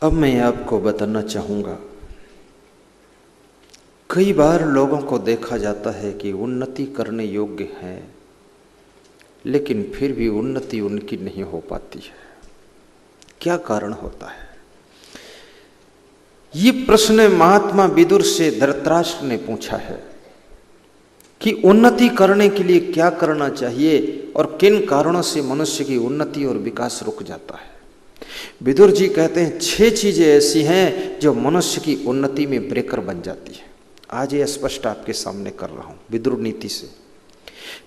अब मैं आपको बताना चाहूँगा, कई बार लोगों को देखा जाता है कि उन्नति करने योग्य हैं, लेकिन फिर भी उन्नति उनकी नहीं हो पाती है। क्या कारण होता है? ये प्रश्न महात्मा विदुर से धृतराष्ट्र ने पूछा है कि उन्नति करने के लिए क्या करना चाहिए और किन कारणों से मनुष्य की उन्नति और विकास रुक जाता है। विदुर जी कहते हैं 6 चीजें ऐसी हैं जो मनुष्य की उन्नति में ब्रेकर बन जाती है। आज ये स्पष्ट आपके सामने कर रहा हूं विदुर नीति से।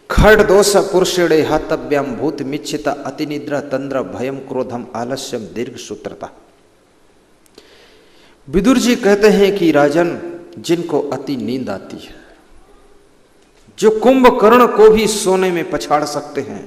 खड़ दोष पुरुषेणे हातव्याम भूत मिच्छिता अतिनिद्रा तंद्र भयम क्रोधम आलस्यम दीर्घ सूत्रता। विदुर जी कहते हैं कि राजन, जिनको अति नींद आती है, जो कुंभकर्ण को भी सोने में पछाड़ सकते हैं,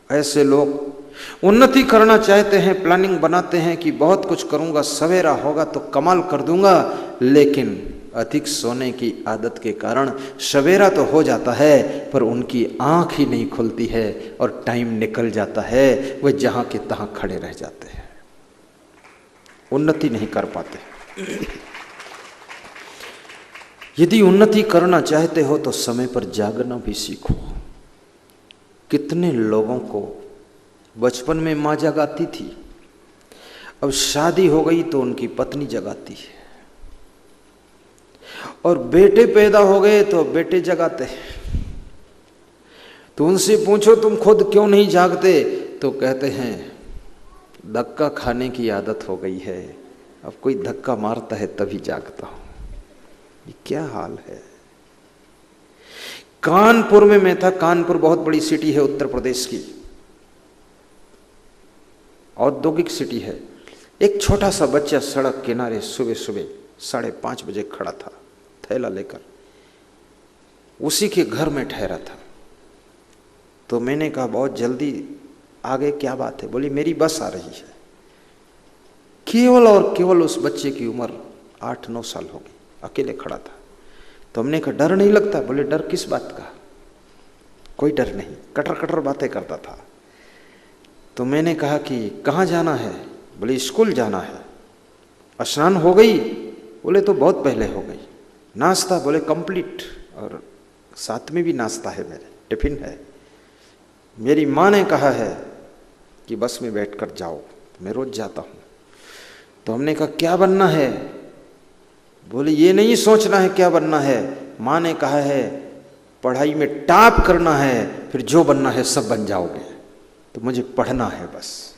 ऐसे लोग उन्नति करना चाहते हैं, प्लानिंग बनाते हैं कि बहुत कुछ करूंगा, सवेरा होगा तो कमाल कर दूंगा, लेकिन अधिक सोने की आदत के कारण सवेरा तो हो जाता है पर उनकी आंख ही नहीं खुलती है और टाइम निकल जाता है, वे जहां के तहां खड़े रह जाते हैं, उन्नति नहीं कर पाते। यदि उन्नति करना चाहते हो तो समय पर जागना भी सीखो। कितने लोगों को बचपन में मां जगाती थी, अब शादी हो गई तो उनकी पत्नी जगाती है, और बेटे पैदा हो गए तो बेटे जगाते हैं। तो उनसे पूछो तुम खुद क्यों नहीं जागते, तो कहते हैं धक्का खाने की आदत हो गई है, अब कोई धक्का मारता है तभी जागता हूं। ये क्या हाल है। कानपुर में मैं था, कानपुर बहुत बड़ी सिटी है उत्तर प्रदेश की, औद्योगिक सिटी है। एक छोटा सा बच्चा सड़क किनारे सुबह सुबह 5:30 बजे खड़ा था, थैला लेकर, उसी के घर में ठहरा था। तो मैंने कहा बहुत जल्दी आगे क्या बात है? बोली मेरी बस आ रही है। केवल और केवल उस बच्चे की उम्र 8-9 साल होगी, अकेले खड़ा था। तो हमने कहा डर नहीं लगता? बोले डर किस बात का? कोई डर नहीं, कटर कटर बातें करता था। तो मैंने कहा कि कहाँ जाना है? बोले स्कूल जाना है। स्नान हो गई? बोले तो बहुत पहले हो गई। नाश्ता? बोले कंप्लीट, और साथ में भी नाश्ता है, मेरे टिफिन है। मेरी माँ ने कहा है कि बस में बैठकर जाओ, मैं रोज जाता हूँ। तो हमने कहा क्या बनना है? बोले ये नहीं सोचना है क्या बनना है, माँ ने कहा है पढ़ाई में टॉप करना है, फिर जो बनना है सब बन जाओगे, तो मुझे पढ़ना है बस।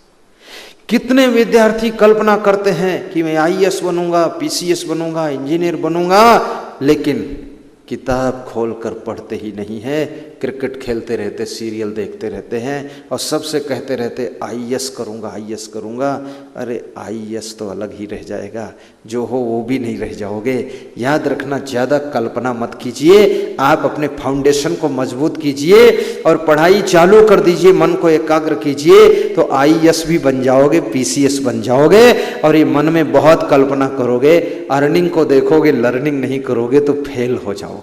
कितने विद्यार्थी कल्पना करते हैं कि मैं आईएएस बनूंगा, पीसीएस बनूंगा, इंजीनियर बनूंगा, लेकिन किताब खोलकर पढ़ते ही नहीं है, क्रिकेट खेलते रहते, सीरियल देखते रहते हैं, और सबसे कहते रहते आईएएस करूंगा, आईएएस करूंगा। अरे आईएएस तो अलग ही रह जाएगा, जो हो वो भी नहीं रह जाओगे। याद रखना, ज़्यादा कल्पना मत कीजिए, आप अपने फाउंडेशन को मजबूत कीजिए और पढ़ाई चालू कर दीजिए, मन को एकाग्र कीजिए, तो आईएएस भी बन जाओगे, पीसीएस बन जाओगे। और ये मन में बहुत कल्पना करोगे, अर्निंग को देखोगे, लर्निंग नहीं करोगे तो फेल हो जाओगे।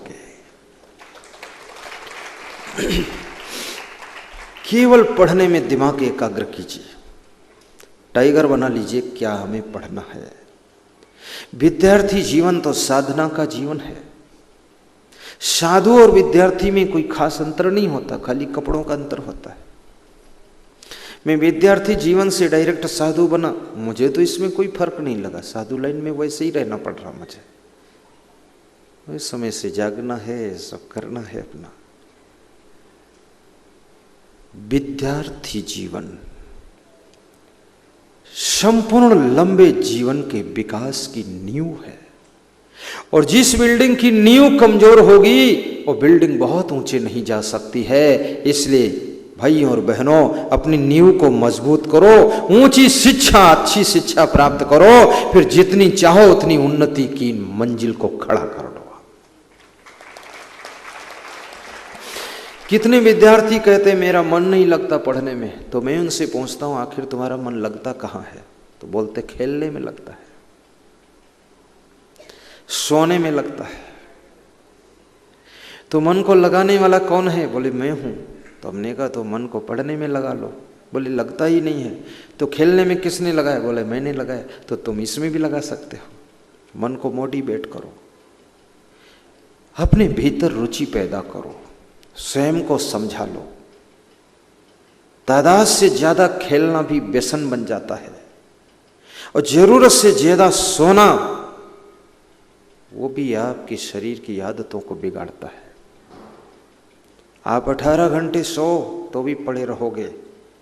केवल पढ़ने में दिमाग एकाग्र कीजिए, टाइगर बना लीजिए, क्या हमें पढ़ना है। विद्यार्थी जीवन तो साधना का जीवन है। साधु और विद्यार्थी में कोई खास अंतर नहीं होता, खाली कपड़ों का अंतर होता है। मैं विद्यार्थी जीवन से डायरेक्ट साधु बना, मुझे तो इसमें कोई फर्क नहीं लगा, साधु लाइन में वैसे ही रहना पड़ रहा मुझे, वैसे समय से जागना है, सब करना है अपना। विद्यार्थी जीवन संपूर्ण लंबे जीवन के विकास की नींव है, और जिस बिल्डिंग की नींव कमजोर होगी वो बिल्डिंग बहुत ऊंचे नहीं जा सकती है। इसलिए भाइयों और बहनों, अपनी नींव को मजबूत करो, ऊंची शिक्षा, अच्छी शिक्षा प्राप्त करो, फिर जितनी चाहो उतनी उन्नति की मंजिल को खड़ा कर दो। कितने विद्यार्थी कहते मेरा मन नहीं लगता पढ़ने में, तो मैं उनसे पूछता हूं आखिर तुम्हारा मन लगता कहाँ है? तो बोलते खेलने में लगता है, सोने में लगता है। तो मन को लगाने वाला कौन है? बोले मैं हूं। तो हमने कहा तो मन को पढ़ने में लगा लो, बोले लगता ही नहीं है। तो खेलने में किसने लगाया? बोले मैंने लगाया। तो तुम इसमें भी लगा सकते हो। मन को मोटिवेट करो, अपने भीतर रुचि पैदा करो, स्वयं को समझा लो। तादाद से ज्यादा खेलना भी व्यसन बन जाता है, और जरूरत से ज्यादा सोना वो भी आपके शरीर की आदतों को बिगाड़ता है। आप 18 घंटे सो तो भी पड़े रहोगे,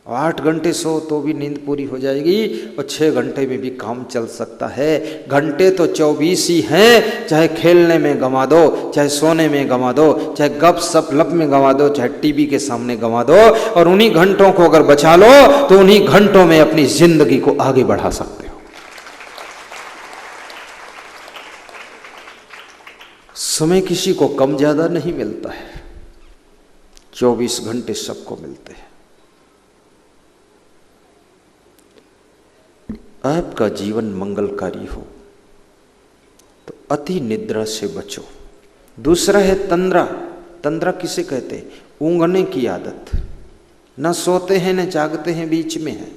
और 8 घंटे सो तो भी नींद पूरी हो जाएगी, और 6 घंटे में भी काम चल सकता है। घंटे तो 24 ही हैं, चाहे खेलने में गंवा दो, चाहे सोने में गंवा दो, चाहे गप सप लप में गंवा दो, चाहे टीवी के सामने गंवा दो, और उन्हीं घंटों को अगर बचा लो तो उन्हीं घंटों में अपनी जिंदगी को आगे बढ़ा सकते हो। समय किसी को कम ज्यादा नहीं मिलता है, 24 घंटे सबको मिलते हैं। आपका जीवन मंगलकारी हो तो अति निद्रा से बचो। दूसरा है तंद्रा। तंद्रा किसे कहते हैं? ऊँघने की आदत। न सोते हैं न जागते हैं, बीच में है।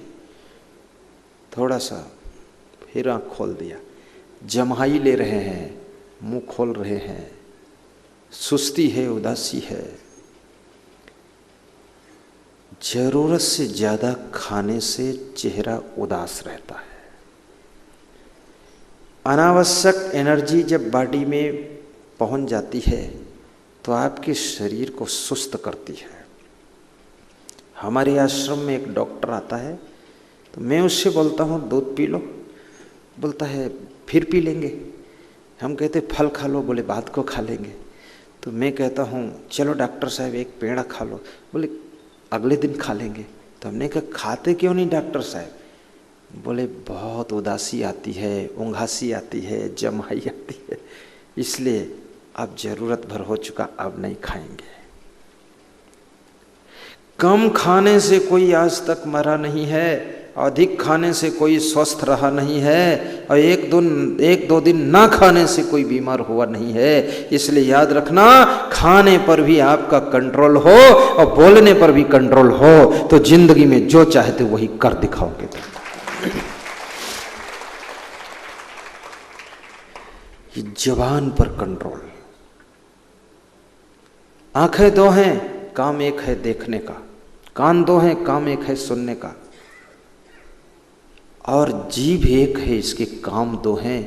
थोड़ा सा फिर आँख खोल दिया, जम्हाई ले रहे हैं, मुंह खोल रहे हैं, सुस्ती है, उदासी है। जरूरत से ज्यादा खाने से चेहरा उदास रहता है। अनावश्यक एनर्जी जब बॉडी में पहुंच जाती है तो आपके शरीर को सुस्त करती है। हमारे आश्रम में एक डॉक्टर आता है, तो मैं उससे बोलता हूँ दूध पी लो, बोलता है फिर पी लेंगे। हम कहते फल खा लो, बोले बाद को खा लेंगे। तो मैं कहता हूँ चलो डॉक्टर साहब एक पेड़ा खा लो, बोले अगले दिन खा लेंगे। तो हमने कहा खाते क्यों नहीं डॉक्टर साहब? बोले बहुत उदासी आती है, ऊँघासी आती है, जमाई आती है, इसलिए अब जरूरत भर हो चुका, अब नहीं खाएंगे। कम खाने से कोई आज तक मरा नहीं है, अधिक खाने से कोई स्वस्थ रहा नहीं है, और एक दो दिन ना खाने से कोई बीमार हुआ नहीं है। इसलिए याद रखना, खाने पर भी आपका कंट्रोल हो और बोलने पर भी कंट्रोल हो तो जिंदगी में जो चाहते वही कर दिखाओगे तुम। ये जबान पर कंट्रोल। आंखें दो हैं, काम एक है देखने का, कान दो हैं, काम एक है सुनने का, और जीभ एक है, इसके काम दो हैं।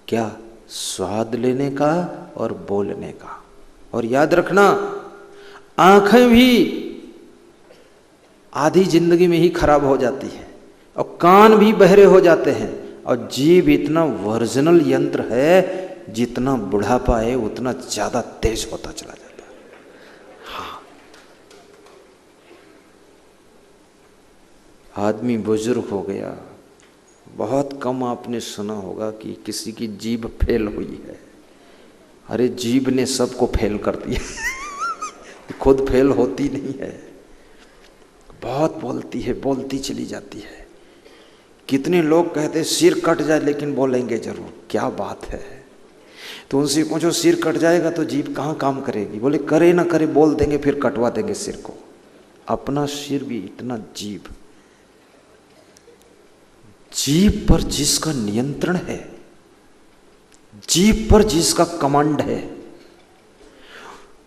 क्या? स्वाद लेने का और बोलने का। और याद रखना, आंखें भी आधी जिंदगी में ही खराब हो जाती है, और कान भी बहरे हो जाते हैं, और जीभ इतना वर्जिनल यंत्र है, जितना बुढ़ापा है उतना ज्यादा तेज होता चला जाता है। हाँ, आदमी बुजुर्ग हो गया, बहुत कम आपने सुना होगा कि किसी की जीभ फेल हुई है। अरे जीभ ने सबको फेल कर दिया खुद फेल होती नहीं है, बहुत बोलती है, बोलती चली जाती है। कितने लोग कहते सिर कट जाए लेकिन बोलेंगे जरूर, क्या बात है। तो उनसे पूछो सिर कट जाएगा तो जीभ कहाँ काम करेगी? बोले करे ना करे बोल देंगे, फिर कटवा देंगे सिर को। अपना सिर भी इतना जीभ। जीभ पर जिसका नियंत्रण है, जीभ पर जिसका कमांड है,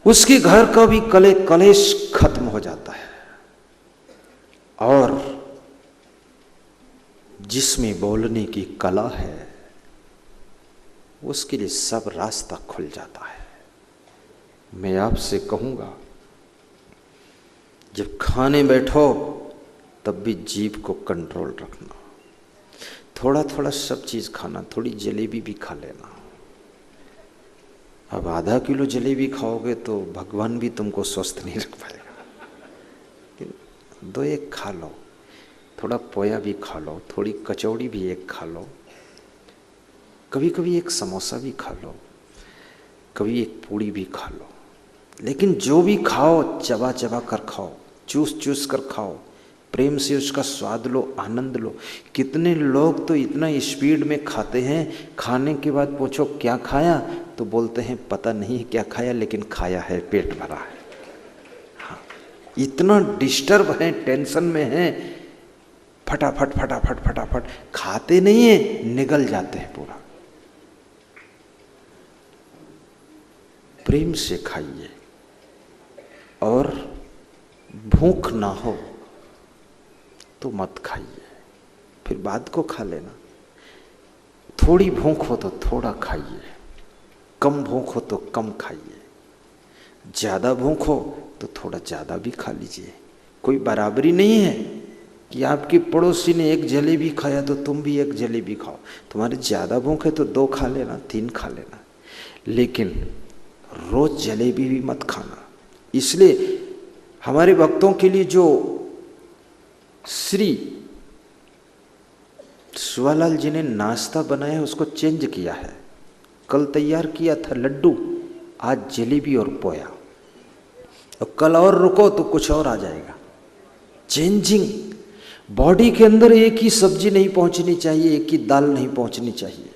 उसके घर का भी कलेश खत्म हो जाता है। और जिसमें बोलने की कला है उसके लिए सब रास्ता खुल जाता है। मैं आपसे कहूंगा, जब खाने बैठो तब भी जीभ को कंट्रोल रखना। थोड़ा थोड़ा सब चीज खाना, थोड़ी जलेबी भी खा लेना। अब आधा किलो जलेबी खाओगे तो भगवान भी तुमको स्वस्थ नहीं रख पाएगा। 2-1 खा लो, थोड़ा पोया भी खा लो, थोड़ी कचौड़ी भी एक खा लो, कभी कभी एक समोसा भी खा लो, कभी एक पूड़ी भी खा लो। लेकिन जो भी खाओ चबा चबा कर खाओ, चूस चूस कर खाओ, प्रेम से उसका स्वाद लो, आनंद लो। कितने लोग तो इतना स्पीड में खाते हैं, खाने के बाद पूछो क्या खाया तो बोलते हैं पता नहीं क्या खाया, लेकिन खाया है, पेट भरा है। हाँ, इतना डिस्टर्ब हैं, टेंशन में हैं, फटाफट फटाफट फटाफट खाते नहीं है, निगल जाते हैं पूरा। प्रेम से खाइए और भूख ना हो तो मत खाइए, फिर बाद को खा लेना। थोड़ी भूख हो तो थोड़ा खाइए, कम भूख हो तो कम खाइए, ज्यादा भूख हो तो थोड़ा ज्यादा भी खा लीजिए। कोई बराबरी नहीं है कि आपके पड़ोसी ने एक जलेबी खाया तो तुम भी एक जलेबी खाओ। तुम्हारे ज्यादा भूख है तो 2 खा लेना, 3 खा लेना, लेकिन रोज जलेबी भी मत खाना। इसलिए हमारे भक्तों के लिए जो श्री सुवालाल जी ने नाश्ता बनाया है उसको चेंज किया है। कल तैयार किया था लड्डू, आज जलेबी और पोया, और कल और रुको तो कुछ और आ जाएगा। चेंजिंग। बॉडी के अंदर एक ही सब्जी नहीं पहुंचनी चाहिए, एक ही दाल नहीं पहुंचनी चाहिए,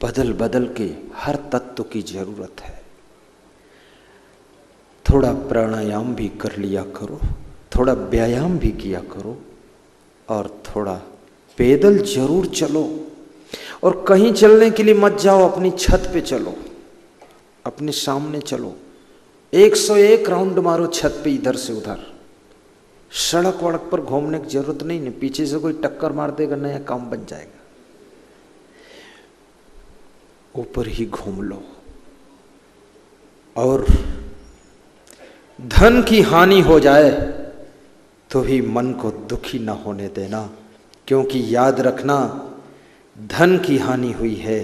बदल बदल के हर तत्व की जरूरत है। थोड़ा प्राणायाम भी कर लिया करो, थोड़ा व्यायाम भी किया करो, और थोड़ा पैदल जरूर चलो। और कहीं चलने के लिए मत जाओ, अपनी छत पे चलो, अपने सामने चलो, 101 राउंड मारो छत पे, इधर से उधर। सड़क वड़क पर घूमने की जरूरत नहीं, पीछे से कोई टक्कर मार देगा, नया काम बन जाएगा। ऊपर ही घूम लो। और धन की हानि हो जाए तो भी मन को दुखी न होने देना, क्योंकि याद रखना, धन की हानि हुई है,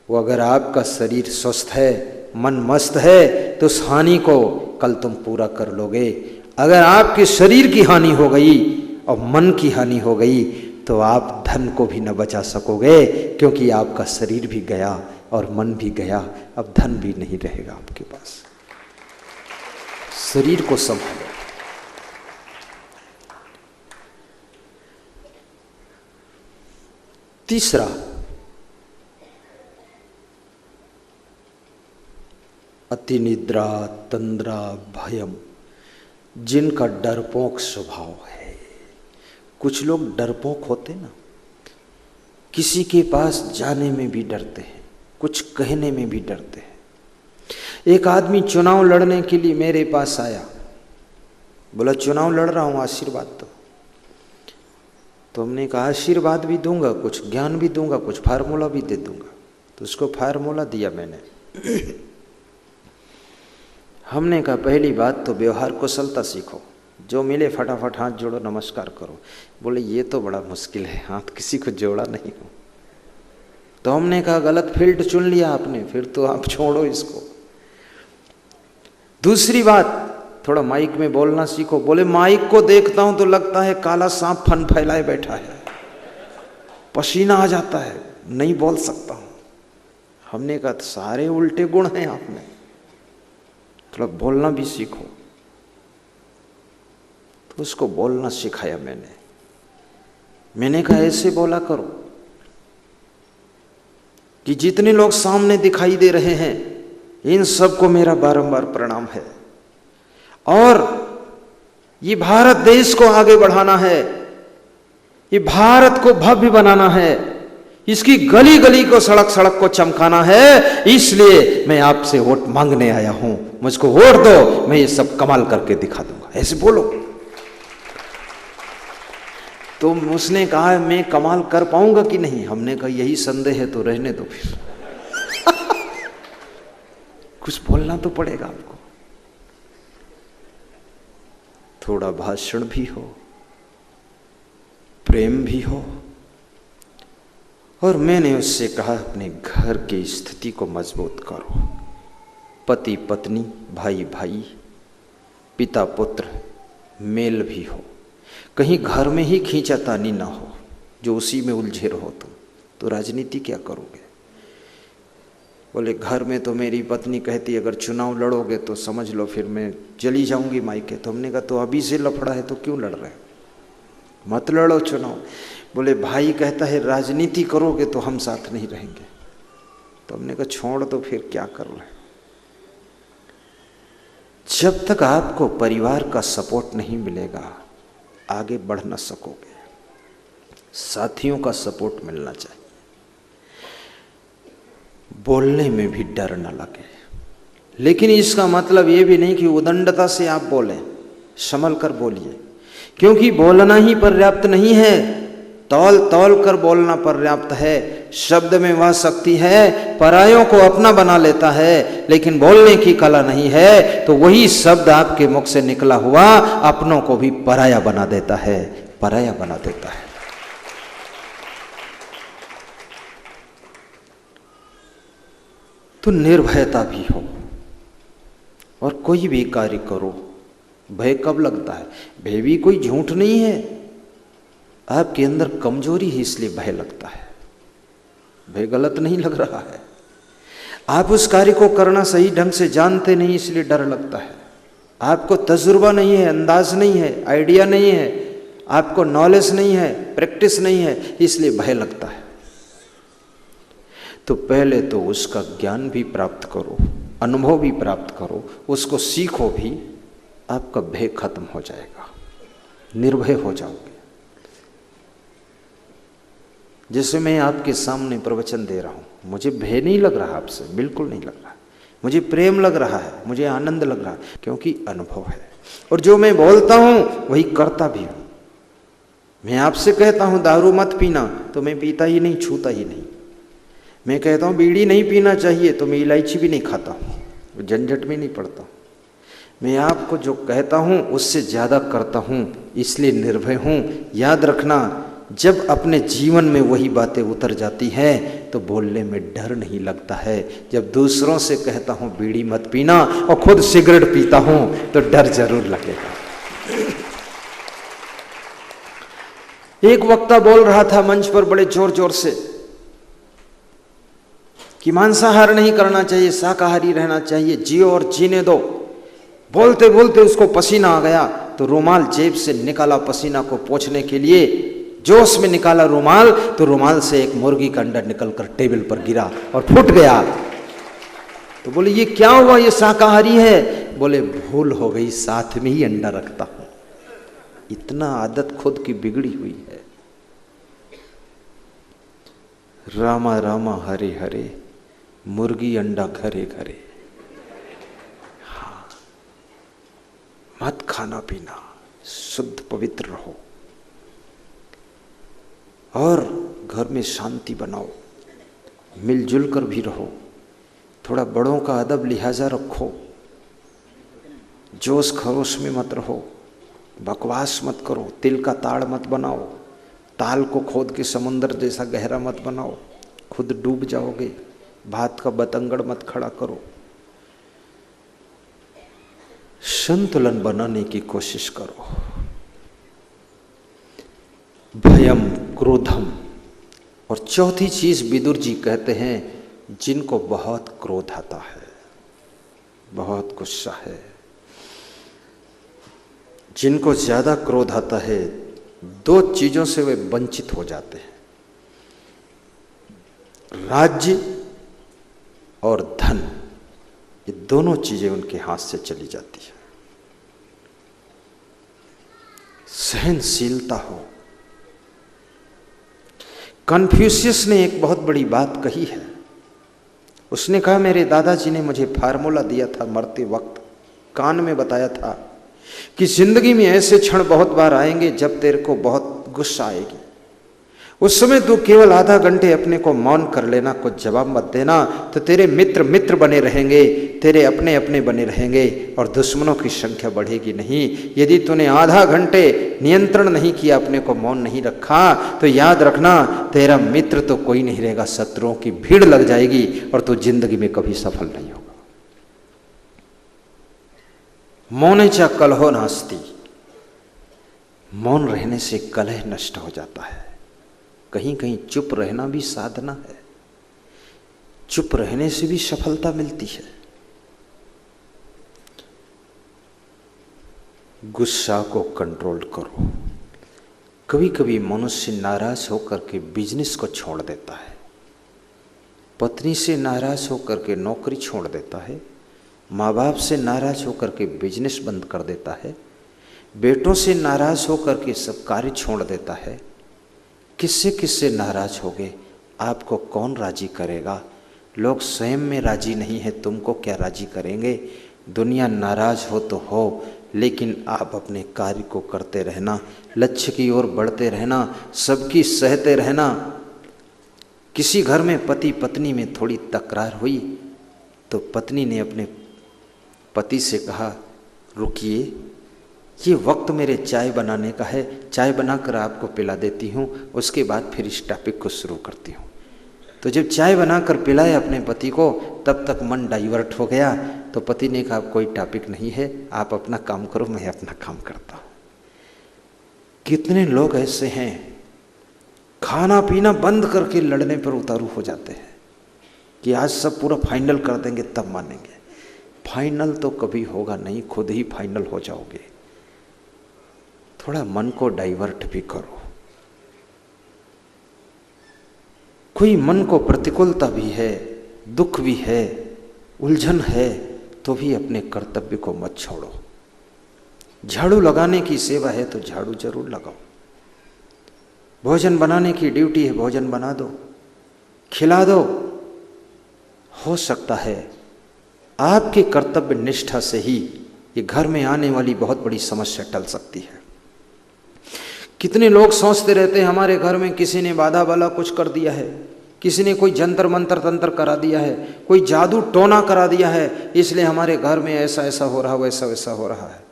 वो अगर आपका शरीर स्वस्थ है, मन मस्त है, तो उस हानि को कल तुम पूरा कर लोगे। अगर आपके शरीर की हानि हो गई और मन की हानि हो गई तो आप धन को भी न बचा सकोगे, क्योंकि आपका शरीर भी गया और मन भी गया, अब धन भी नहीं रहेगा आपके पास। शरीर को संभालो। तीसरा, अति निद्रा तंद्रा भयम, जिनका डरपोक स्वभाव है। कुछ लोग डरपोक होते ना, किसी के पास जाने में भी डरते हैं, कुछ कहने में भी डरते हैं। एक आदमी चुनाव लड़ने के लिए मेरे पास आया, बोला चुनाव लड़ रहा हूं, आशीर्वाद दो। तो हमने कहा आशीर्वाद भी दूंगा, कुछ ज्ञान भी दूंगा, कुछ फार्मूला भी दे दूंगा। तो उसको फार्मूला दिया मैंने। हमने कहा पहली बात तो व्यवहार कुशलता सीखो, जो मिले फटाफट हाथ जोड़ो, नमस्कार करो। बोले ये तो बड़ा मुश्किल है, हाथ किसी को जोड़ा नहीं हो। तो हमने कहा गलत फील्ड चुन लिया आपने, फिर तो आप छोड़ो इसको। दूसरी बात, थोड़ा माइक में बोलना सीखो। बोले माइक को देखता हूं तो लगता है काला सांप फन फैलाए बैठा है, पसीना आ जाता है, नहीं बोल सकता हूं। हमने कहा सारे उल्टे गुण हैं आप में, थोड़ा बोलना भी सीखो। तो उसको बोलना सिखाया मैंने कहा ऐसे बोला करो कि जितने लोग सामने दिखाई दे रहे हैं इन सबको मेरा बारंबार प्रणाम है, और ये भारत देश को आगे बढ़ाना है, ये भारत को भव्य बनाना है, इसकी गली गली को, सड़क सड़क को चमकाना है। इसलिए मैं आपसे वोट मांगने आया हूं, मुझको वोट दो, मैं ये सब कमाल करके दिखा दूंगा। ऐसे बोलो। तो उसने कहा मैं कमाल कर पाऊंगा कि नहीं। हमने कहा यही संदेह है तो रहने दो फिर। कुछ बोलना तो पड़ेगा आपको, थोड़ा भाषण भी हो, प्रेम भी हो। और मैंने उससे कहा अपने घर की स्थिति को मजबूत करो, पति पत्नी, भाई भाई, पिता पुत्र मेल भी हो, कहीं घर में ही खींचातानी ना हो जो उसी में उलझे रहो तुम, तो राजनीति क्या करोगे। बोले घर में तो मेरी पत्नी कहती अगर चुनाव लड़ोगे तो समझ लो फिर मैं चली जाऊंगी मायके। तो हमने कहा तो अभी से लफड़ा है तो क्यों लड़ रहे हो, मत लड़ो चुनाव। बोले भाई कहता है राजनीति करोगे तो हम साथ नहीं रहेंगे। तो हमने कहा छोड़ दो फिर क्या कर रहे। जब तक आपको परिवार का सपोर्ट नहीं मिलेगा आगे बढ़ ना सकोगे। साथियों का सपोर्ट मिलना चाहिए। बोलने में भी डर न लगे, लेकिन इसका मतलब ये भी नहीं कि उदंडता से आप बोलें। संभल कर बोलिए, क्योंकि बोलना ही पर्याप्त नहीं है, तौल तौल कर बोलना पर्याप्त है। शब्द में वह शक्ति है, परायों को अपना बना लेता है, लेकिन बोलने की कला नहीं है तो वही शब्द आपके मुख से निकला हुआ अपनों को भी पराया बना देता है, पराया बना देता है। तो निर्भयता भी हो और कोई भी कार्य करो। भय कब लगता है? भय भी कोई झूठ नहीं है, आपके अंदर कमजोरी है इसलिए भय लगता है। भय गलत नहीं लग रहा है, आप उस कार्य को करना सही ढंग से जानते नहीं इसलिए डर लगता है। आपको तजुर्बा नहीं है, अंदाज नहीं है, आइडिया नहीं है, आपको नॉलेज नहीं है, प्रैक्टिस नहीं है, इसलिए भय लगता है। तो पहले तो उसका ज्ञान भी प्राप्त करो, अनुभव भी प्राप्त करो, उसको सीखो भी, आपका भय खत्म हो जाएगा, निर्भय हो जाओगे। जैसे मैं आपके सामने प्रवचन दे रहा हूं, मुझे भय नहीं लग रहा आपसे, बिल्कुल नहीं लग रहा, मुझे प्रेम लग रहा है, मुझे आनंद लग रहा है, क्योंकि अनुभव है। और जो मैं बोलता हूं वही करता भी हूं। मैं आपसे कहता हूं दारू मत पीना, तो मैं पीता ही नहीं, छूता ही नहीं। मैं कहता हूं बीड़ी नहीं पीना चाहिए, तो मैं इलायची भी नहीं खाता हूं, झंझट में नहीं पड़ता हूं। मैं आपको जो कहता हूं उससे ज्यादा करता हूं, इसलिए निर्भय हूं। याद रखना, जब अपने जीवन में वही बातें उतर जाती हैं तो बोलने में डर नहीं लगता है। जब दूसरों से कहता हूं बीड़ी मत पीना और खुद सिगरेट पीता हूं तो डर जरूर लगेगा। एक वक्ता बोल रहा था मंच पर बड़े जोर जोर से कि मांसाहार नहीं करना चाहिए, शाकाहारी रहना चाहिए, जियो और जीने दो। बोलते बोलते उसको पसीना आ गया, तो रुमाल जेब से निकाला, पसीना को पोंछने के लिए जोश में निकाला रुमाल, तो रुमाल से एक मुर्गी का अंडा निकलकर टेबल पर गिरा और फूट गया। तो बोले ये क्या हुआ, ये शाकाहारी है? बोले भूल हो गई, साथ में ही अंडा रखता हूं। इतना आदत खुद की बिगड़ी हुई है। रामा रामा हरे हरे, मुर्गी अंडा घरे घरे। हाँ, मत खाना पीना, शुद्ध पवित्र रहो और घर में शांति बनाओ, मिलजुल कर भी रहो, थोड़ा बड़ों का अदब लिहाजा रखो, जोश खरोश में मत रहो, बकवास मत करो, तिल का ताड़ मत बनाओ, ताल को खोद के समुंदर जैसा गहरा मत बनाओ, खुद डूब जाओगे। भात का बतंगड़ मत खड़ा करो। संतुलन बनाने की कोशिश करो। भयम क्रोधम। और चौथी चीज विदुर जी कहते हैं, जिनको बहुत क्रोध आता है, बहुत गुस्सा है, जिनको ज्यादा क्रोध आता है, दो चीजों से वे वंचित हो जाते हैं, राज्य और धन। ये दोनों चीजें उनके हाथ से चली जाती है। सहनशीलता हो। कन्फ्यूशियस ने एक बहुत बड़ी बात कही है। उसने कहा, मेरे दादाजी ने मुझे फार्मूला दिया था मरते वक्त, कान में बताया था कि जिंदगी में ऐसे क्षण बहुत बार आएंगे जब तेरे को बहुत गुस्सा आएगी। उस समय तू केवल आधा घंटे अपने को मौन कर लेना, कुछ जवाब मत देना, तो तेरे मित्र मित्र बने रहेंगे, तेरे अपने अपने बने रहेंगे और दुश्मनों की संख्या बढ़ेगी नहीं। यदि तूने आधा घंटे नियंत्रण नहीं किया, अपने को मौन नहीं रखा, तो याद रखना तेरा मित्र तो कोई नहीं रहेगा, शत्रुओं की भीड़ लग जाएगी और तू जिंदगी में कभी सफल नहीं होगा। मौनेचा कलहो नास्ति। मौन रहने से कलह नष्ट हो जाता है। कहीं कहीं चुप रहना भी साधना है। चुप रहने से भी सफलता मिलती है। गुस्सा को कंट्रोल करो। कभी कभी मनुष्य नाराज होकर के बिजनेस को छोड़ देता है, पत्नी से नाराज होकर के नौकरी छोड़ देता है, माँ बाप से नाराज होकर के बिजनेस बंद कर देता है, बेटों से नाराज होकर के सब कार्य छोड़ देता है। किससे किससे नाराज होगे? आपको कौन राजी करेगा? लोग स्वयं में राजी नहीं है, तुमको क्या राजी करेंगे? दुनिया नाराज हो तो हो, लेकिन आप अपने कार्य को करते रहना, लक्ष्य की ओर बढ़ते रहना, सबकी सहते रहना। किसी घर में पति पत्नी में थोड़ी तकरार हुई तो पत्नी ने अपने पति से कहा, रुकिए, ये वक्त मेरे चाय बनाने का है, चाय बनाकर आपको पिला देती हूँ, उसके बाद फिर इस टॉपिक को शुरू करती हूँ। तो जब चाय बनाकर पिलाए अपने पति को, तब तक मन डाइवर्ट हो गया। तो पति ने कहा, कोई टॉपिक नहीं है, आप अपना काम करो, मैं अपना काम करता हूँ। कितने लोग ऐसे हैं, खाना पीना बंद करके लड़ने पर उतारू हो जाते हैं कि आज सब पूरा फाइनल कर देंगे तब मानेंगे। फाइनल तो कभी होगा नहीं, खुद ही फाइनल हो जाओगे। थोड़ा मन को डाइवर्ट भी करो। कोई मन को प्रतिकूलता भी है, दुख भी है, उलझन है, तो भी अपने कर्तव्य को मत छोड़ो। झाड़ू लगाने की सेवा है तो झाड़ू जरूर लगाओ। भोजन बनाने की ड्यूटी है, भोजन बना दो, खिला दो। हो सकता है आपके कर्तव्य निष्ठा से ही ये घर में आने वाली बहुत बड़ी समस्या टल सकती है। कितने लोग सोचते रहते हैं हमारे घर में किसी ने बाधा वाला कुछ कर दिया है, किसी ने कोई जंतर मंतर तंत्र करा दिया है, कोई जादू टोना करा दिया है, इसलिए हमारे घर में ऐसा ऐसा हो रहा, वैसा वैसा हो रहा है।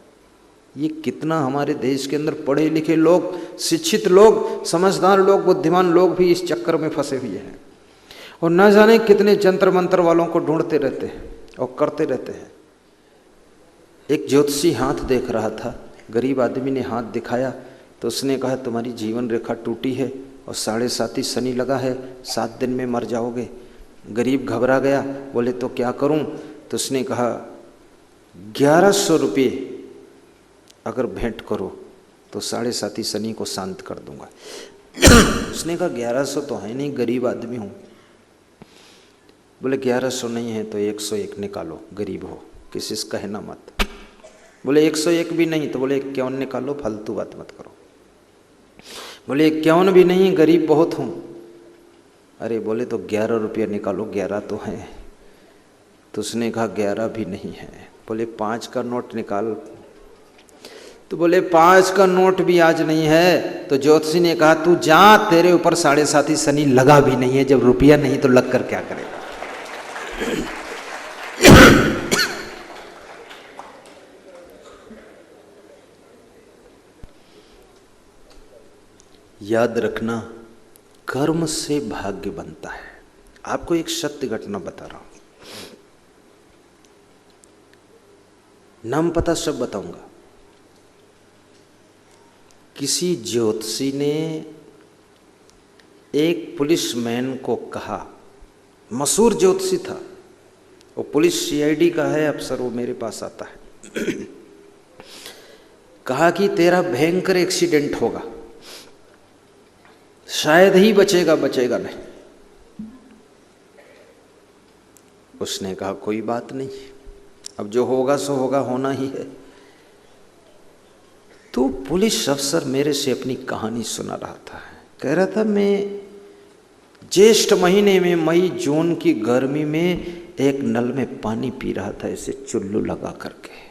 ये कितना हमारे देश के अंदर पढ़े लिखे लोग, शिक्षित लोग, समझदार लोग, बुद्धिमान लोग भी इस चक्कर में फंसे हुए हैं और न जाने कितने जंतर मंतर वालों को ढूंढते रहते हैं और करते रहते हैं। एक ज्योतिषी हाथ देख रहा था, गरीब आदमी ने हाथ दिखाया तो उसने कहा, तुम्हारी जीवन रेखा टूटी है और 7.5 शनि लगा है, 7 दिन में मर जाओगे। गरीब घबरा गया, बोले तो क्या करूं? तो उसने कहा, 1100 रुपये अगर भेंट करो तो 7.5 शनि को शांत कर दूंगा। उसने कहा, 1100 तो है नहीं, गरीब आदमी हूं। बोले 1100 नहीं है तो 101 निकालो, गरीब हो, किसी से कहना मत। बोले 101 भी नहीं, तो बोले 51 निकालो, फालतू बात मत करो। बोले 51 भी नहीं, गरीब बहुत हूँ। अरे बोले तो 11 रुपया निकालो, 11 तो है। तो उसने कहा 11 भी नहीं है। बोले 5 का नोट निकाल। तो बोले 5 का नोट भी आज नहीं है। तो ज्योतिषी ने कहा, तू जा, तेरे ऊपर 7.5 शनि लगा भी नहीं है, जब रुपया नहीं तो लग कर क्या करेगा। याद रखना, कर्म से भाग्य बनता है। आपको एक सत्य घटना बता रहा हूं, नाम पता सब बताऊंगा। किसी ज्योतिषी ने एक पुलिसमैन को कहा, मशहूर ज्योतिषी था, वो पुलिस CID का है अफसर, वो मेरे पास आता है। कहा कि तेरा भयंकर एक्सीडेंट होगा, शायद ही बचेगा, बचेगा नहीं। उसने कहा कोई बात नहीं, अब जो होगा सो होगा, होना ही है। तो पुलिस अफसर मेरे से अपनी कहानी सुना रहा था। कह रहा था, मैं ज्येष्ठ महीने में, मई जून की गर्मी में एक नल में पानी पी रहा था, ऐसे चुल्लू लगा करके,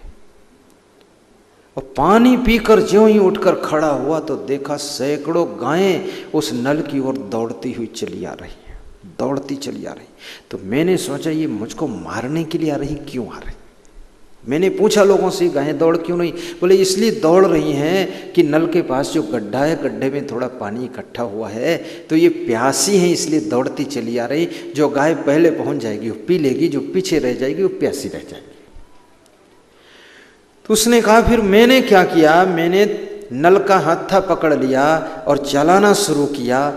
और पानी पीकर ज्यों ही उठकर खड़ा हुआ तो देखा सैकड़ों गायें उस नल की ओर दौड़ती हुई चली आ रही हैं, दौड़ती चली आ रही। तो मैंने सोचा ये मुझको मारने के लिए आ रही, क्यों आ रही? मैंने पूछा लोगों से, गायें दौड़ क्यों नहीं? बोले इसलिए दौड़ रही हैं कि नल के पास जो गड्ढा है, गड्ढे में थोड़ा पानी इकट्ठा हुआ है, तो ये प्यासी हैं, इसलिए दौड़ती चली आ रही। जो गाय पहले पहुंच जाएगी वो पी लेगी, जो पीछे रह जाएगी वो प्यासी रह जाएगी। तो उसने कहा, फिर मैंने क्या किया, मैंने नल का हत्था पकड़ लिया और चलाना शुरू किया,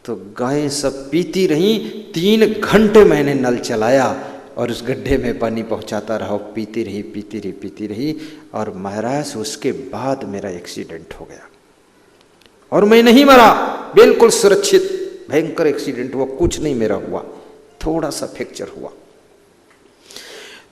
तो गायें सब पीती रहीं। 3 घंटे मैंने नल चलाया और उस गड्ढे में पानी पहुंचाता रहा, पीती रही, पीती रही, पीती रही। और महाराज उसके बाद मेरा एक्सीडेंट हो गया और मैं नहीं मरा, बिल्कुल सुरक्षित। भयंकर एक्सीडेंट हुआ, कुछ नहीं मेरा हुआ, थोड़ा सा फ्रैक्चर हुआ।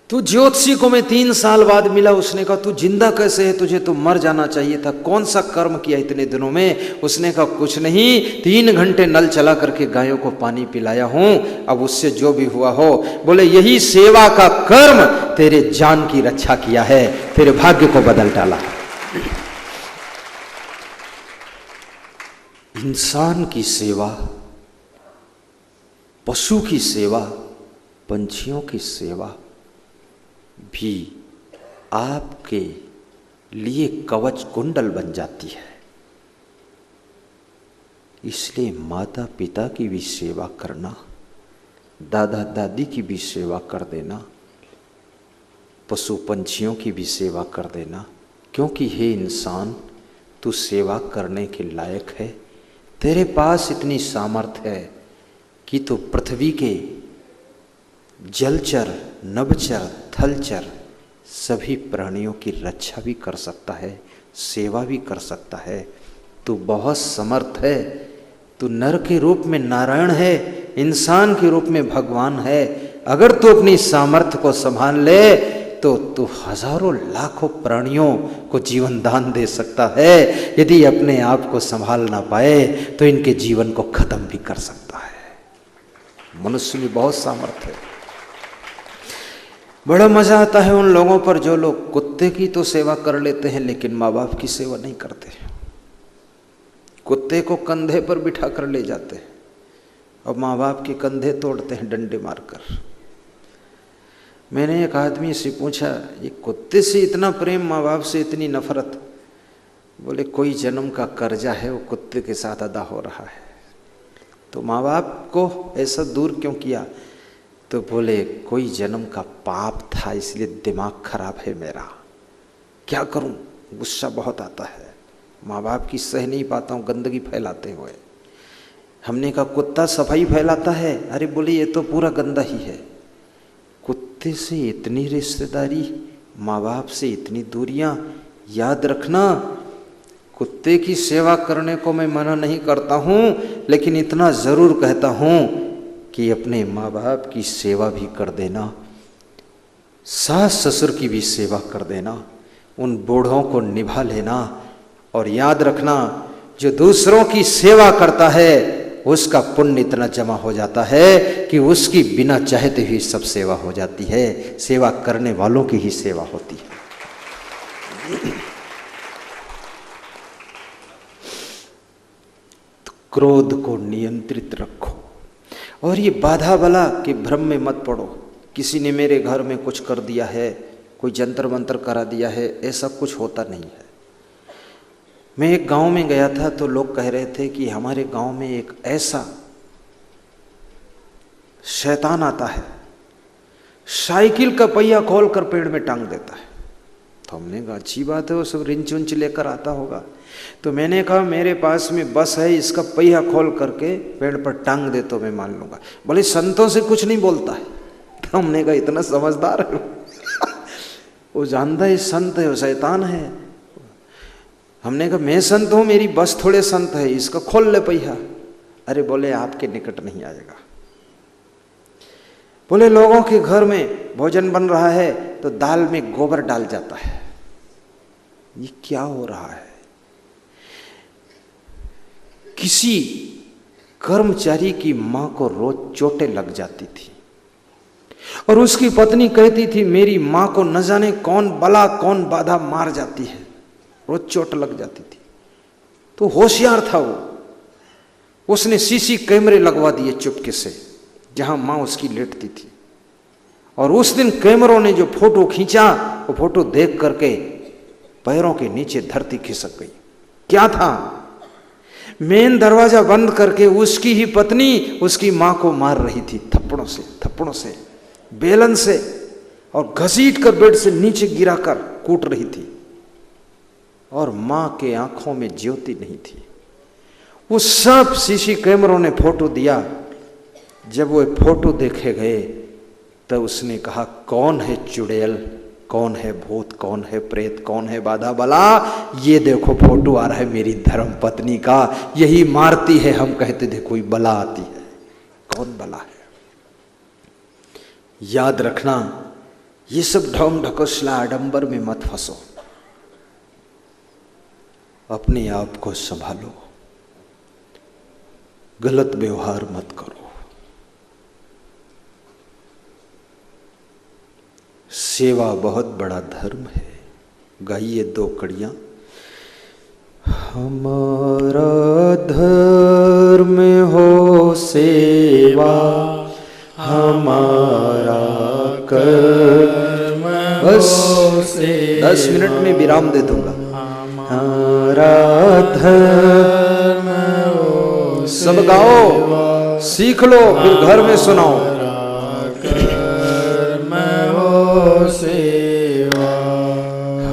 तू ज्योतिषी को मैं 3 साल बाद मिला, उसने कहा तू जिंदा कैसे है, तुझे तो मर जाना चाहिए था, कौन सा कर्म किया इतने दिनों में? उसने कहा कुछ नहीं, 3 घंटे नल चला करके गायों को पानी पिलाया हूं, अब उससे जो भी हुआ हो। बोले यही सेवा का कर्म तेरे जान की रक्षा किया है, तेरे भाग्य को बदल डाला। इंसान की सेवा, पशु की सेवा, पंछियों की सेवा भी आपके लिए कवच कुंडल बन जाती है। इसलिए माता पिता की भी सेवा करना, दादा दादी की भी सेवा कर देना, पशु पंछियों की भी सेवा कर देना, क्योंकि हे इंसान तू सेवा करने के लायक है। तेरे पास इतनी सामर्थ्य है कि तू पृथ्वी के जलचर, नभचर, थलचर सभी प्राणियों की रक्षा भी कर सकता है, सेवा भी कर सकता है। तू बहुत समर्थ है। तू नर के रूप में नारायण है, इंसान के रूप में भगवान है। अगर तू अपनी सामर्थ्य को संभाल ले तो तू हजारों लाखों प्राणियों को जीवन दान दे सकता है। यदि अपने आप को संभाल ना पाए तो इनके जीवन को खत्म भी कर सकता है। मनुष्य में बहुत सामर्थ्य है। बड़ा मजा आता है उन लोगों पर जो लोग कुत्ते की तो सेवा कर लेते हैं लेकिन माँ बाप की सेवा नहीं करते। कुत्ते को कंधे पर बिठा कर ले जाते हैं और माँ बाप के कंधे तोड़ते हैं डंडे मारकर। मैंने एक आदमी से पूछा, ये कुत्ते से इतना प्रेम, माँ बाप से इतनी नफरत? बोले कोई जन्म का कर्जा है वो कुत्ते के साथ अदा हो रहा है। तो माँ बाप को ऐसा दूर क्यों किया? तो बोले कोई जन्म का पाप था इसलिए दिमाग खराब है मेरा, क्या करूं, गुस्सा बहुत आता है, माँ बाप की सह नहीं पाता हूँ गंदगी फैलाते हुए। हमने कहा कुत्ता सफाई फैलाता है? अरे बोले ये तो पूरा गंदा ही है। कुत्ते से इतनी रिश्तेदारी, माँ बाप से इतनी दूरियां। याद रखना, कुत्ते की सेवा करने को मैं मना नहीं करता हूँ, लेकिन इतना ज़रूर कहता हूँ कि अपने माँ बाप की सेवा भी कर देना, सास ससुर की भी सेवा कर देना, उन बूढ़ों को निभा लेना। और याद रखना, जो दूसरों की सेवा करता है उसका पुण्य इतना जमा हो जाता है कि उसकी बिना चाहते हुए सब सेवा हो जाती है। सेवा करने वालों की ही सेवा होती है। तो क्रोध को नियंत्रित रखो और ये बाधा बला के भ्रम में मत पड़ो। किसी ने मेरे घर में कुछ कर दिया है, कोई जंतर मंतर करा दिया है, ऐसा कुछ होता नहीं है। मैं एक गांव में गया था तो लोग कह रहे थे कि हमारे गांव में एक ऐसा शैतान आता है, साइकिल का पहिया खोल कर पेड़ में टांग देता है। तो हमने कहा अच्छी बात है, वो सब रिंच उंच लेकर आता होगा। तो मैंने कहा मेरे पास में बस है, इसका पहिया खोल करके पेड़ पर टांग दे तो मैं मान लूंगा। बोले संतों से कुछ नहीं बोलता है। तो हमने कहा इतना समझदार है वो जानता है संत है, वो शैतान है। हमने कहा मैं संत हूं, मेरी बस थोड़े संत है, इसका खोल ले पहिया। अरे बोले आपके निकट नहीं आएगा। बोले लोगों के घर में भोजन बन रहा है तो दाल में गोबर डाल जाता है। ये क्या हो रहा है? किसी कर्मचारी की मां को रोज चोटें लग जाती थी और उसकी पत्नी कहती थी मेरी मां को न जाने कौन बला कौन बाधा मार जाती है, रोज चोट लग जाती थी। तो होशियार था वो, उसने सीसी कैमरे लगवा दिए चुपके से जहां मां उसकी लेटती थी। और उस दिन कैमरों ने जो फोटो खींचा वो फोटो देख करके पैरों के नीचे धरती खिसक गई। क्या था? मेन दरवाजा बंद करके उसकी ही पत्नी उसकी मां को मार रही थी थप्पड़ों से, बेलन से, और घसीट कर बेड से नीचे गिराकर कूट रही थी। और मां के आंखों में ज्योति नहीं थी। वो सब सीसी कैमरों ने फोटो दिया। जब वो फोटो देखे गए तब उसने कहा कौन है चुड़ैल, कौन है भूत, कौन है प्रेत, कौन है बाधा बला? ये देखो फोटो आ रहा है मेरी धर्म पत्नी का, यही मारती है। हम कहते थे कोई बला आती है, कौन बला है? याद रखना, ये सब ढोंग ढकोसला आडंबर में मत फंसो, अपने आप को संभालो, गलत व्यवहार मत करो। सेवा बहुत बड़ा धर्म है। गाइए 2 कड़ियां। हमारा धर्म हो सेवा, हमारा कर्म बस 10 मिनट में विराम दे दूंगा। हमारा धर्म हो, सब गाओ, सीख लो, फिर घर में सुनाओ। कर्म हो सेवा,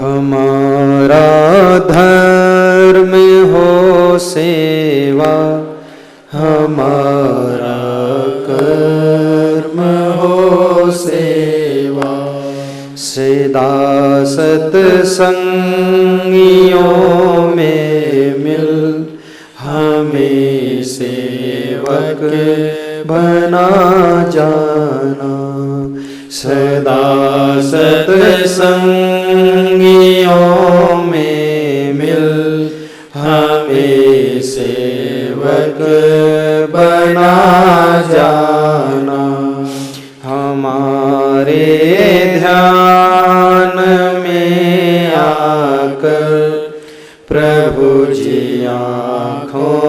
हमारा धर्म हो सेवा, हमारा कर्म हो सेवा। सदा सत्संगियों में मिल हमें सेवक बना जाना। सदा सत्संगियों में मिल हमें सेवक बना जाना। हमारे ध्यान में आकर प्रभु जी आँखों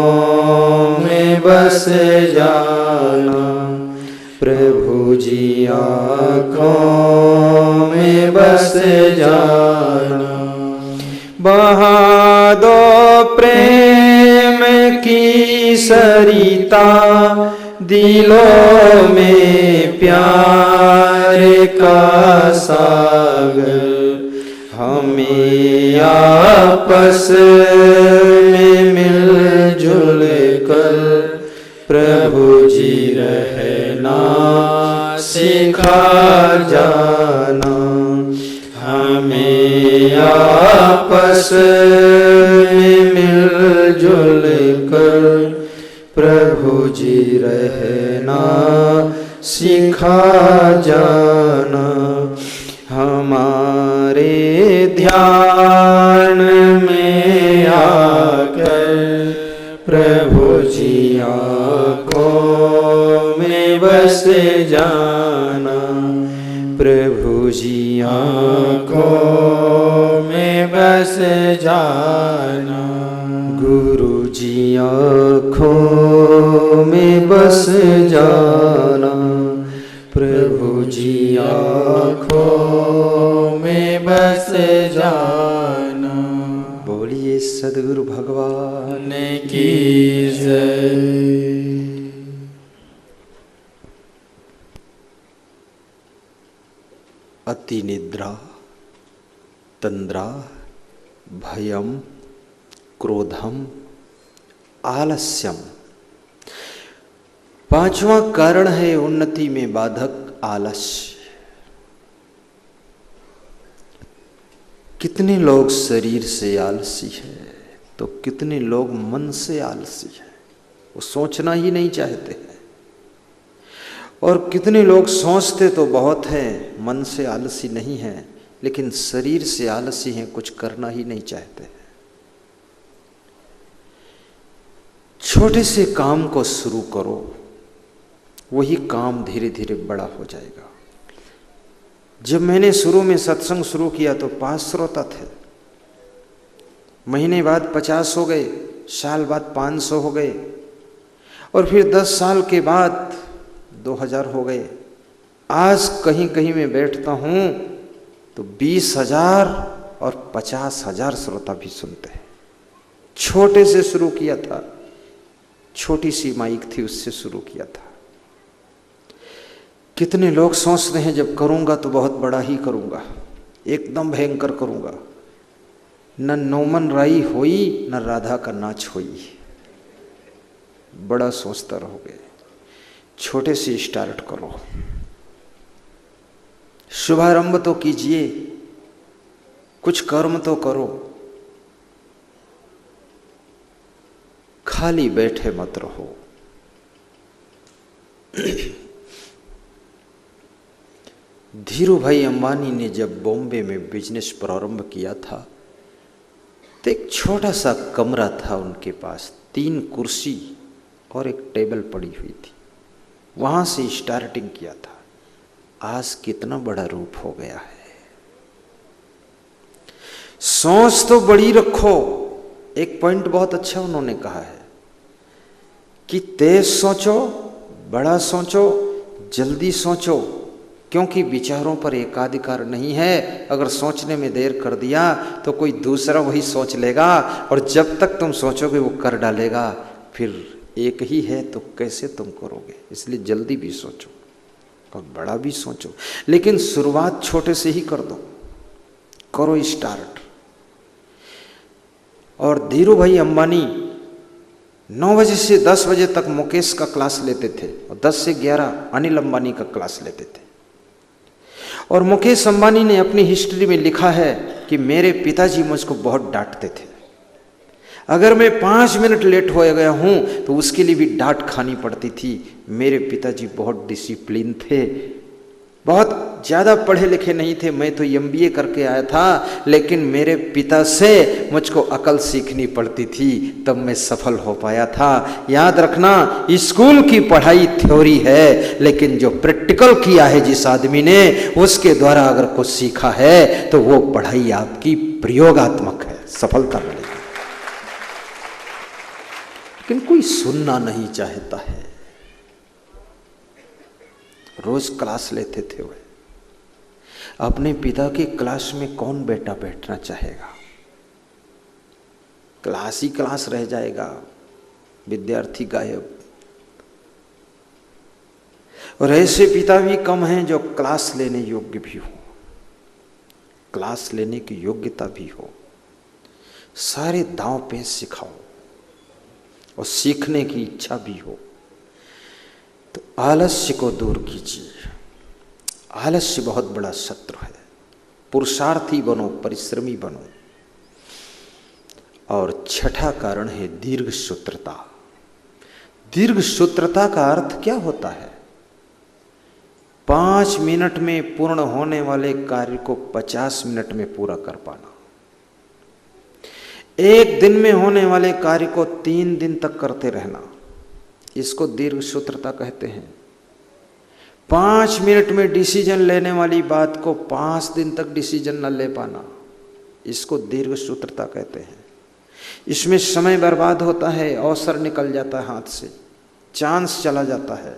में बस जाना। प्रभु जी आँखों में बस जाना। बहा दो प्रेम की सरिता, दिलों में प्यार का सागर। हमें आपस में मिलजुल कर प्रभु जी रहना सिखा जाना। हमें आपस में मिलजुल कर प्रभु जी रहना सिखा जाना। हमारे ध्यान में आकर प्रभु जी आँखों में बस जाना। प्रभु जी आँखों में बस जाना। गुरु जी आँखों में बस जाना। प्रभु जी आँखों में बस जाना। बोलिए सद्गुरु भगवान की जय। अति निद्रा, तंद्रा, भयम, क्रोधम, आलस्यम। 5वां कारण है उन्नति में बाधक आलस्य। कितने लोग शरीर से आलसी है तो कितने लोग मन से आलसी है, वो सोचना ही नहीं चाहते हैं। और कितने लोग सोचते तो बहुत हैं, मन से आलसी नहीं है, लेकिन शरीर से आलसी हैं, कुछ करना ही नहीं चाहते। छोटे से काम को शुरू करो, वही काम धीरे धीरे बड़ा हो जाएगा। जब मैंने शुरू में सत्संग शुरू किया तो 5 श्रोता थे, महीने बाद 50 हो गए, साल बाद 500 हो गए, और फिर 10 साल के बाद 2000 हो गए। आज कहीं कहीं में बैठता हूं तो 20,000 और 50,000 श्रोता भी सुनते हैं। छोटे से शुरू किया था, छोटी सी माइक थी, उससे शुरू किया था। कितने लोग सोचते हैं जब करूंगा तो बहुत बड़ा ही करूंगा, एकदम भयंकर करूंगा, न नौमन राई होई न राधा का नाच होई। बड़ा सोचता रहोगे, छोटे से स्टार्ट करो, शुभारंभ तो कीजिए, कुछ कर्म तो करो, खाली बैठे मत रहो। धीरू भाई अंबानी ने जब बॉम्बे में बिजनेस प्रारंभ किया था तो एक छोटा सा कमरा था उनके पास, 3 कुर्सी और एक टेबल पड़ी हुई थी, वहां से स्टार्टिंग किया था। आज कितना बड़ा रूप हो गया है। सोच तो बड़ी रखो। एक पॉइंट बहुत अच्छा उन्होंने कहा है कि तेज सोचो, बड़ा सोचो, जल्दी सोचो, क्योंकि विचारों पर एकाधिकार नहीं है। अगर सोचने में देर कर दिया तो कोई दूसरा वही सोच लेगा और जब तक तुम सोचोगे वो कर डालेगा। फिर एक ही है तो कैसे तुम करोगे? इसलिए जल्दी भी सोचो और बड़ा भी सोचो, लेकिन शुरुआत छोटे से ही कर दो, करो स्टार्ट। और धीरू भाई अंबानी 9 बजे से 10 बजे तक मुकेश का क्लास लेते थे और 10 से 11 अनिल अंबानी का क्लास लेते थे। और मुकेश अंबानी ने अपनी हिस्ट्री में लिखा है कि मेरे पिताजी मुझको बहुत डांटते थे। अगर मैं 5 मिनट लेट हो गया हूं तो उसके लिए भी डांट खानी पड़ती थी। मेरे पिताजी बहुत डिसिप्लिन थे, बहुत ज़्यादा पढ़े लिखे नहीं थे। मैं तो MBA करके आया था, लेकिन मेरे पिता से मुझको अकल सीखनी पड़ती थी, तब मैं सफल हो पाया था। याद रखना, स्कूल की पढ़ाई थ्योरी है, लेकिन जो प्रैक्टिकल किया है जिस आदमी ने, उसके द्वारा अगर कुछ सीखा है तो वो पढ़ाई आपकी प्रयोगात्मक है, सफलता मिलेगी। लेकिन कोई सुनना नहीं चाहता है। रोज क्लास लेते थे वे। अपने पिता की क्लास में कौन बेटा बैठना चाहेगा? क्लास ही क्लास रह जाएगा, विद्यार्थी गायब। और ऐसे पिता भी कम हैं जो क्लास लेने योग्य भी हो, क्लास लेने की योग्यता भी हो। सारे दांव पे सिखाओ और सीखने की इच्छा भी हो। तो आलस्य को दूर कीजिए। आलस्य बहुत बड़ा शत्रु है। पुरुषार्थी बनो, परिश्रमी बनो। और छठा कारण है दीर्घ सूत्रता। दीर्घ सूत्रता का अर्थ क्या होता है? 5 मिनट में पूर्ण होने वाले कार्य को 50 मिनट में पूरा कर पाना। 1 दिन में होने वाले कार्य को 3 दिन तक करते रहना, इसको दीर्घ सूत्रता कहते हैं। 5 मिनट में डिसीजन लेने वाली बात को 5 दिन तक डिसीजन न ले पाना, इसको दीर्घ सूत्रता कहते हैं। इसमें समय बर्बाद होता है, अवसर निकल जाता है हाथ से, चांस चला जाता है।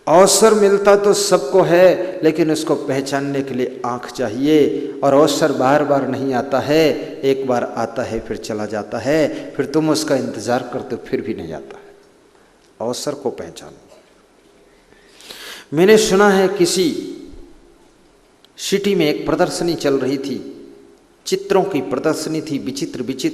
अवसर मिलता तो सबको है, लेकिन उसको पहचानने के लिए आंख चाहिए। और अवसर बार बार नहीं आता है, एक बार आता है फिर चला जाता है, फिर तुम उसका इंतजार करते हो फिर भी नहीं आता है। अवसर को पहचानो। मैंने सुना है किसी सिटी में एक प्रदर्शनी चल रही थी, चित्रों की प्रदर्शनी थी, विचित्र विचित्र